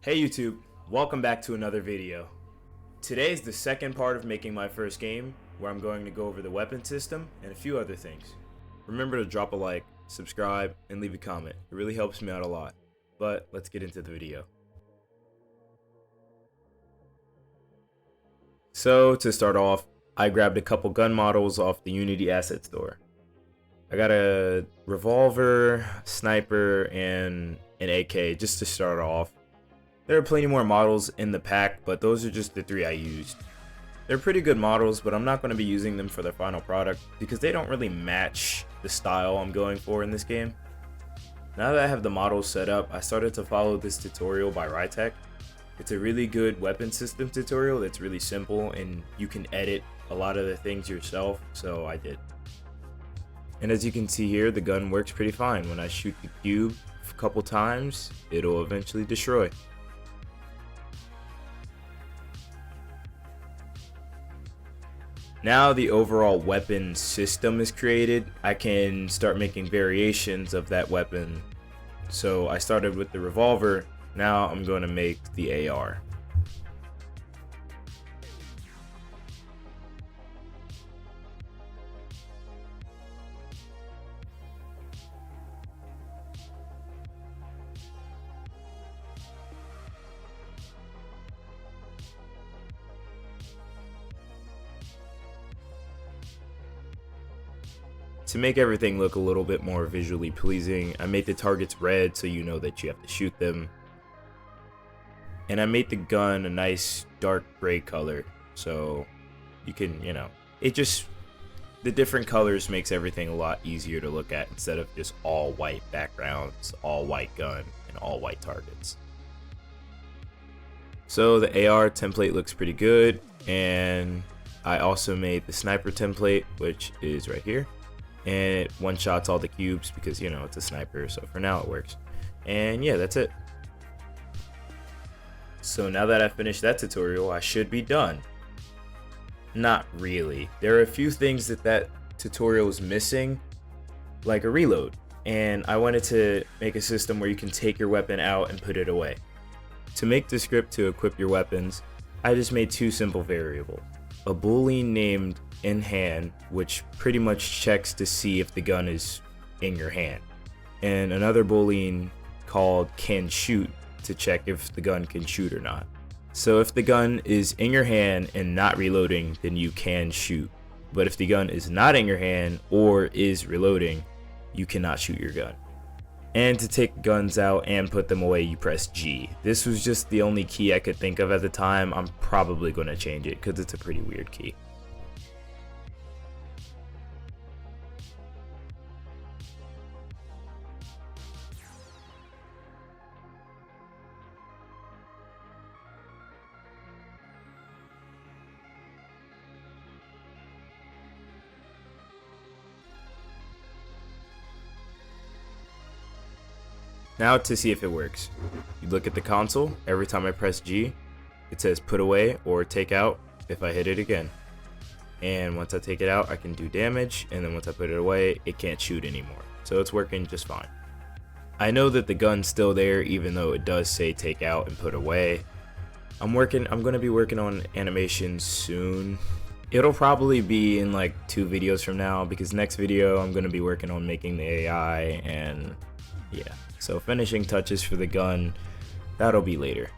Hey YouTube, welcome back to another video. Today is the second part of making my first game, where I'm going to go over the weapon system and a few other things. Remember to drop a like, subscribe, and leave a comment. It really helps me out a lot. But let's get into the video. So to start off, I grabbed a couple gun models off the Unity asset store. I got a revolver, sniper, and an AK just to start off. There are plenty more models in the pack, but those are just the three I used. They're pretty good models, but I'm not going to be using them for their final product because they don't really match the style I'm going for in this game. Now that I have the models set up, I started to follow this tutorial by Rytech. It's a really good weapon system tutorial that's really simple and you can edit a lot of the things yourself, so I did. And as you can see here, the gun works pretty fine. When I shoot the cube a couple times, it'll eventually destroy. Now the overall weapon system is created, I can start making variations of that weapon. So I started with the revolver, now I'm going to make the AR. To make everything look a little bit more visually pleasing, I made the targets red so you know that you have to shoot them. And I made the gun a nice dark gray color so you can, the different colors makes everything a lot easier to look at instead of just all white backgrounds, all white gun, and all white targets. So the AR template looks pretty good, and I also made the sniper template, which is right here. And it one-shots all the cubes because, it's a sniper, so for now it works. And yeah, that's it. So now that I finished that tutorial, I should be done. Not really. There are a few things that tutorial is missing, like a reload. And I wanted to make a system where you can take your weapon out and put it away. To make the script to equip your weapons, I just made two simple variables. A boolean named in hand, which pretty much checks to see if the gun is in your hand, and another boolean called can shoot to check if the gun can shoot or not. So if the gun is in your hand and not reloading, then you can shoot, but if the gun is not in your hand or is reloading, you cannot shoot your gun. And to take guns out and put them away, you press G. This was just the only key I could think of at the time. I'm probably going to change it because it's a pretty weird key. Now to see if it works. You look at the console, every time I press G, it says put away or take out if I hit it again. And once I take it out, I can do damage, and then once I put it away, it can't shoot anymore. So it's working just fine. I know that the gun's still there even though it does say take out and put away. I'm gonna be working on animations soon. It'll probably be in like 2 videos from now because next video I'm gonna be working on making the AI, and yeah. So finishing touches for the gun, that'll be later.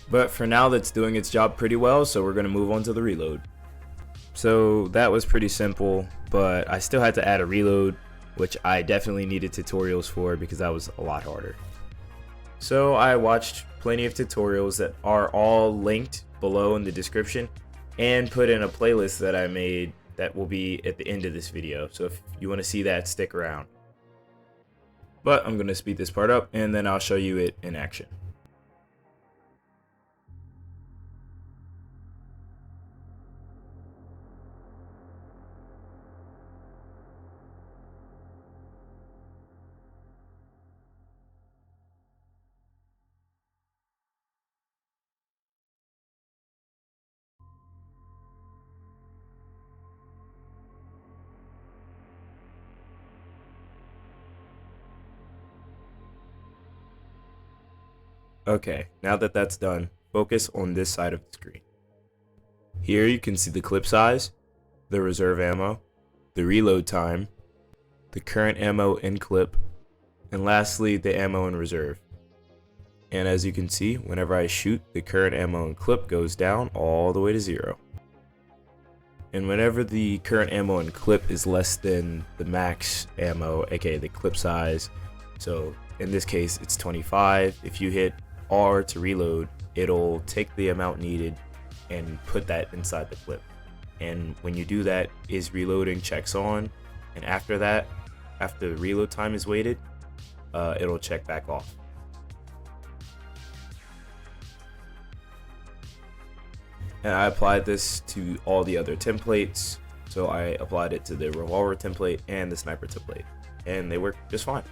But for now, that's doing its job pretty well, so we're gonna move on to the reload. So that was pretty simple, but I still had to add a reload, which I definitely needed tutorials for because that was a lot harder. So I watched plenty of tutorials that are all linked below in the description and put in a playlist that I made that will be at the end of this video. So if you want to see that, stick around. But I'm going to speed this part up and then I'll show you it in action. Okay, now that that's done, focus on this side of the screen. Here you can see the clip size, the reserve ammo, the reload time, the current ammo in clip, and lastly the ammo in reserve. And as you can see, whenever I shoot, the current ammo in clip goes down all the way to 0. And whenever the current ammo in clip is less than the max ammo, aka the clip size, so in this case it's 25, if you hit R to reload, it'll take the amount needed and put that inside the clip. And when you do that, is reloading checks on, and after that, after the reload time is waited, it'll check back off. And I applied this to all the other templates, so I applied it to the revolver template and the sniper template, and they work just fine.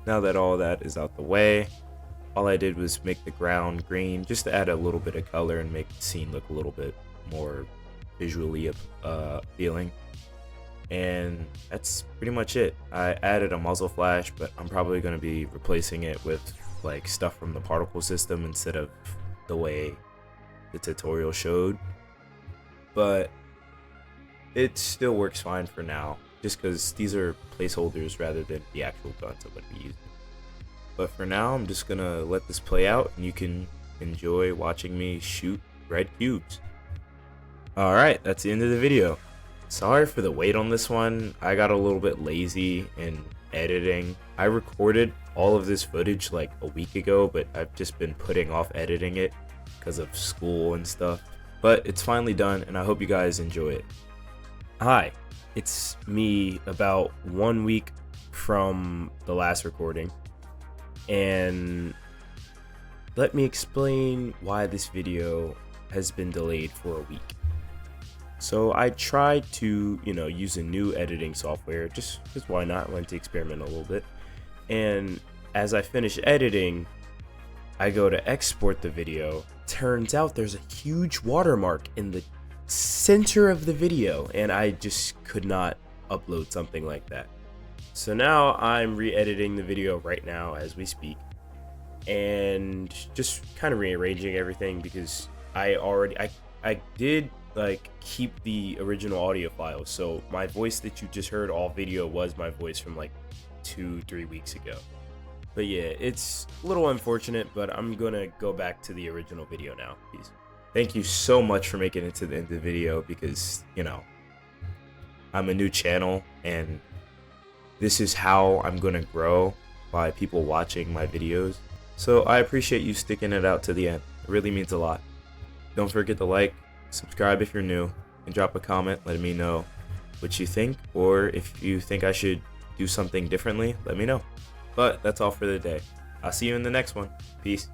Now that all that is out the way, all I did was make the ground green just to add a little bit of color and make the scene look a little bit more visually appealing. And that's pretty much it. I added a muzzle flash, but I'm probably going to be replacing it with like stuff from the particle system instead of the way the tutorial showed. But it still works fine for now, just because these are placeholders rather than the actual guns I'm going to be using. But for now, I'm just going to let this play out, and you can enjoy watching me shoot red cubes. Alright, that's the end of the video. Sorry for the wait on this one. I got a little bit lazy in editing. I recorded all of this footage like a week ago, but I've just been putting off editing it because of school and stuff. But it's finally done, and I hope you guys enjoy it. Hi, it's me about 1 week from the last recording, and let me explain why this video has been delayed for a week. So I tried to, use a new editing software, just why not? I wanted to experiment a little bit. And as I finish editing, I go to export the video. Turns out there's a huge watermark in the center of the video, and I just could not upload something like that. So now I'm re-editing the video right now as we speak, and just kind of rearranging everything because I did like keep the original audio files, so my voice that you just heard all video was my voice from like 2-3 weeks ago. But yeah, it's a little unfortunate, but I'm gonna go back to the original video now. Peace. Thank you so much for making it to the end of the video, because I'm a new channel and this is how I'm gonna grow, by people watching my videos. So I appreciate you sticking it out to the end. It really means a lot. Don't forget to like, subscribe if you're new, and drop a comment letting me know what you think, or if you think I should do something differently, let me know. But that's all for the day. I'll see you in the next one. Peace.